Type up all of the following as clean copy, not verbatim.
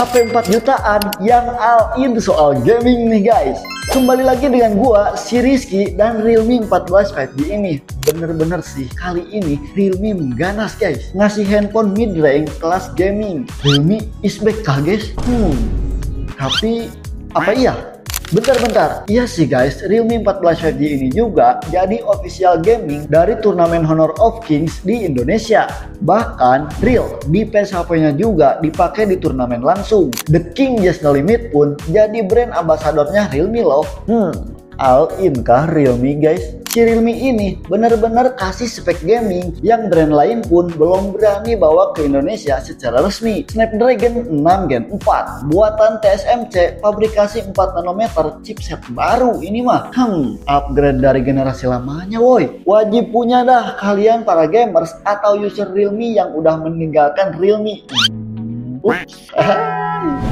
HP 4 jutaan yang all in soal gaming nih guys. Kembali lagi dengan gua, si Rizky, dan Realme 14 5G ini. Bener-bener sih, kali ini Realme mengganas guys. Ngasih handphone mid-range kelas gaming. Realme is back kah guys? Tapi apa iya? Bentar, iya sih guys, Realme 14 5G ini juga jadi official gaming dari turnamen Honor of Kings di Indonesia. Bahkan Real di HP-nya juga dipakai di turnamen langsung. The King Just No Limit pun jadi brand ambasadornya Realme loh. All in kah Realme guys? Si Realme ini bener-bener kasih spek gaming yang brand lain pun belum berani bawa ke Indonesia secara resmi. Snapdragon 6 Gen 4 buatan TSMC, pabrikasi 4 nanometer, chipset baru ini mah. Upgrade dari generasi lamanya woi. Wajib punya dah kalian para gamers atau user Realme yang udah meninggalkan Realme.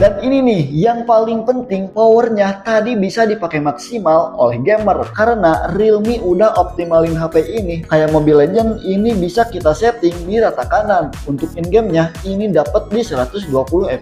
Dan ini nih yang paling penting, powernya tadi bisa dipakai maksimal oleh gamer karena Realme udah optimalin HP ini. Kayak Mobile Legends ini bisa kita setting di rata kanan. Untuk in-game-nya ini dapat di 120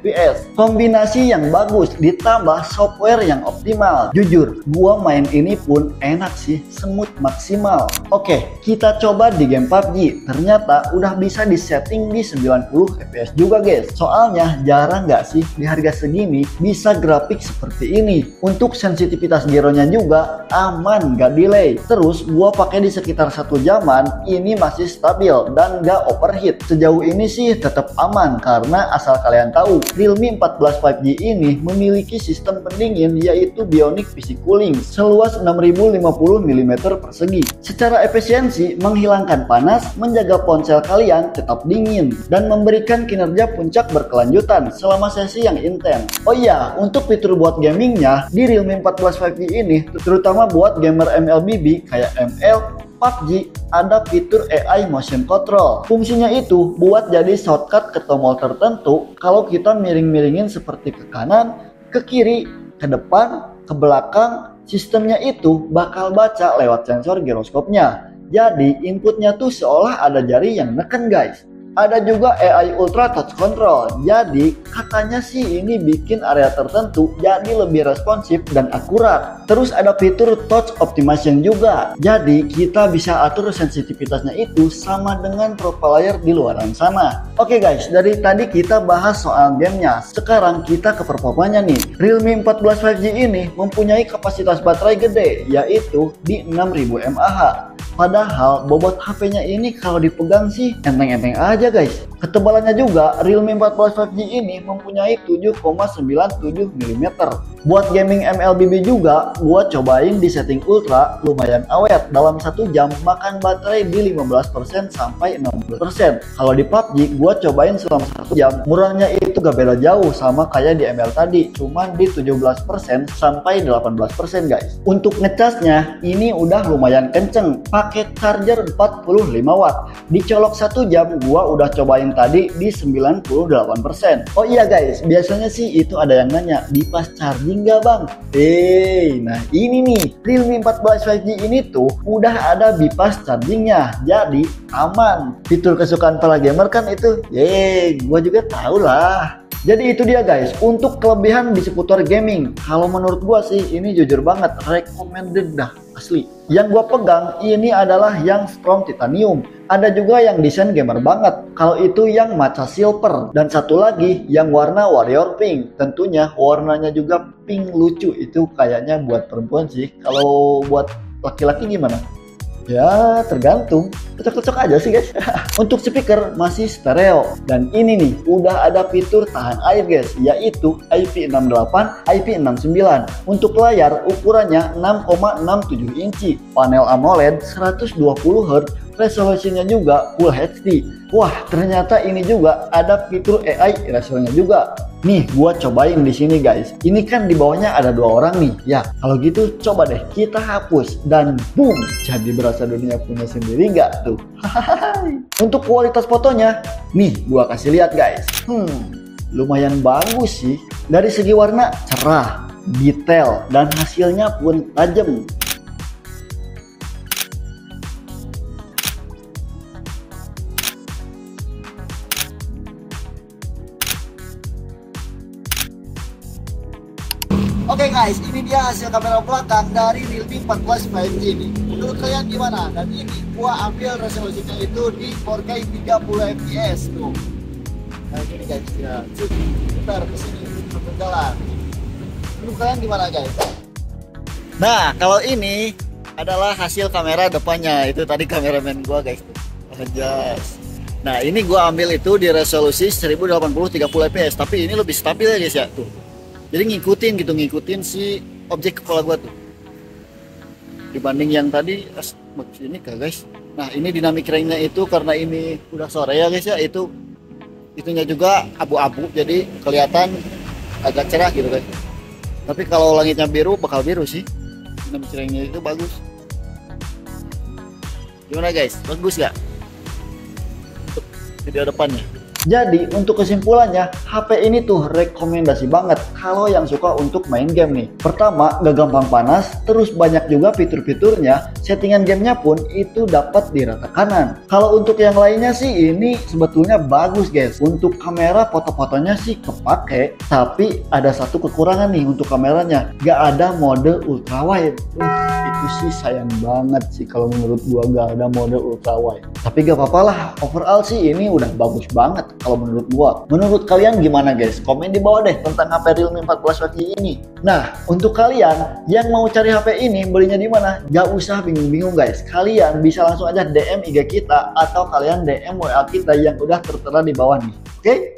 fps. Kombinasi yang bagus ditambah software yang optimal. Jujur, gua main ini pun enak sih, smooth maksimal. Oke, kita coba di game PUBG. Ternyata udah bisa disetting di 90 fps juga guys. Soalnya jarang nggak sih di harga segini bisa grafik seperti ini. Untuk sensitivitas gyronya juga aman, nggak delay. Terus gua pakai di sekitar 1 jaman ini masih stabil dan nggak overheat. Sejauh ini sih tetap aman karena asal kalian tahu Realme 14 5G ini memiliki sistem pendingin yaitu Bionic PC Cooling seluas 6050 mm persegi. Secara efisiensi menghilangkan panas, menjaga ponsel kalian tetap dingin dan memberikan kinerja puncak berkelanjutan selama sesi yang intens. Oh iya, untuk fitur buat gamingnya di Realme 14 5G ini, terutama buat gamer MLBB kayak ML, PUBG, ada fitur AI Motion Control. Fungsinya itu buat jadi shortcut ke tombol tertentu kalau kita miring-miringin seperti ke kanan, ke kiri, ke depan, ke belakang. Sistemnya itu bakal baca lewat sensor giroskopnya. Jadi inputnya tuh seolah ada jari yang neken guys. Ada juga AI Ultra Touch Control. Jadi katanya sih ini bikin area tertentu jadi lebih responsif dan akurat. Terus ada fitur Touch Optimization juga. Jadi kita bisa atur sensitivitasnya itu sama dengan pro player di luaran sana. Oke guys, dari tadi kita bahas soal gamenya. Sekarang kita ke performanya nih. Realme 14 5G ini mempunyai kapasitas baterai gede, yaitu di 6000 mAh. Padahal bobot HP-nya ini kalau dipegang sih enteng-enteng aja guys. Ketebalannya juga Realme 14 5G ini mempunyai 7,97 mm. Buat gaming MLBB juga gua cobain di setting ultra lumayan awet. Dalam 1 jam makan baterai di 15% sampai 60%. Kalau di PUBG gua cobain selama 1 jam, murahnya itu gak beda jauh sama kayak di ML tadi, cuman di 17% sampai 18% guys. Untuk ngecasnya ini udah lumayan kenceng, pakai charger 45 watt. Dicolok 1 jam gua udah cobain tadi di 98%. Oh iya guys, biasanya sih itu ada yang nanya, di fast charging gak bang? Nah ini nih, Realme 14 5G ini tuh udah ada bipas chargingnya, jadi aman. Fitur kesukaan para gamer kan itu, gua juga tahu lah. Jadi itu dia guys, untuk kelebihan di seputar gaming. Kalau menurut gua sih ini jujur banget recommended dah, asli. Yang gua pegang ini adalah yang Strong Titanium. Ada juga yang desain gamer banget. Kalau itu yang Matcha Silver. Dan satu lagi yang warna Warrior Pink. Tentunya warnanya juga pink lucu. Itu kayaknya buat perempuan sih. Kalau buat laki-laki gimana? Ya tergantung, cocok-cocok aja sih guys. Untuk speaker masih stereo. Dan ini nih udah ada fitur tahan air guys, yaitu IP68, IP69. Untuk layar ukurannya 6,67 inci, panel AMOLED 120Hz, resolusinya juga Full HD. Wah, ternyata ini juga ada fitur AI erasernya juga. Nih, gua cobain di sini guys. Ini kan di bawahnya ada 2 orang nih. Ya, kalau gitu coba deh kita hapus dan boom, jadi berasa dunia punya sendiri nggak tuh? Untuk kualitas fotonya, nih gua kasih lihat guys. Lumayan bagus sih. Dari segi warna cerah, detail, dan hasilnya pun tajam. Oke guys, ini dia hasil kamera belakang dari Realme 14 5G ini. Menurut kalian gimana? Dan ini gua ambil resolusinya itu di 4K 30 fps tuh. Nah ini guys ya, bentar kesini sampai jalan. Menurut kalian gimana guys? Nah kalau ini adalah hasil kamera depannya, itu tadi kameramen gua guys tuh. Anjas. Nah ini gua ambil itu di resolusi 1080 30 fps, tapi ini lebih stabil ya guys ya tuh. Jadi ngikutin si objek kepala gua tuh dibanding yang tadi bagus ini kah guys. Nah ini dinamik range-nya itu karena ini udah sore ya guys ya, itunya juga abu-abu jadi kelihatan agak cerah gitu guys. Tapi kalau langitnya biru bakal biru sih, dinamik range-nya itu bagus. Gimana guys, bagus gak untuk video depannya? Jadi untuk kesimpulannya, HP ini tuh rekomendasi banget kalau yang suka untuk main game nih. Pertama, gak gampang panas, terus banyak juga fitur-fiturnya, settingan gamenya pun itu dapat di rata kanan. Kalau untuk yang lainnya sih ini sebetulnya bagus guys. Untuk kamera foto-fotonya sih kepake, tapi ada satu kekurangan nih untuk kameranya, gak ada mode ultrawide. Itu sih sayang banget sih kalau menurut gua gak ada mode ultrawide. Tapi gak apa-apa lah, overall sih ini udah bagus banget kalau menurut gua. Menurut kalian gimana guys? Komen di bawah deh tentang HP Realme 14 5G ini. Nah, untuk kalian yang mau cari HP ini belinya di mana? Gak usah bingung-bingung guys. Kalian bisa langsung aja DM IG kita atau kalian DM WA kita yang udah tertera di bawah nih. Oke?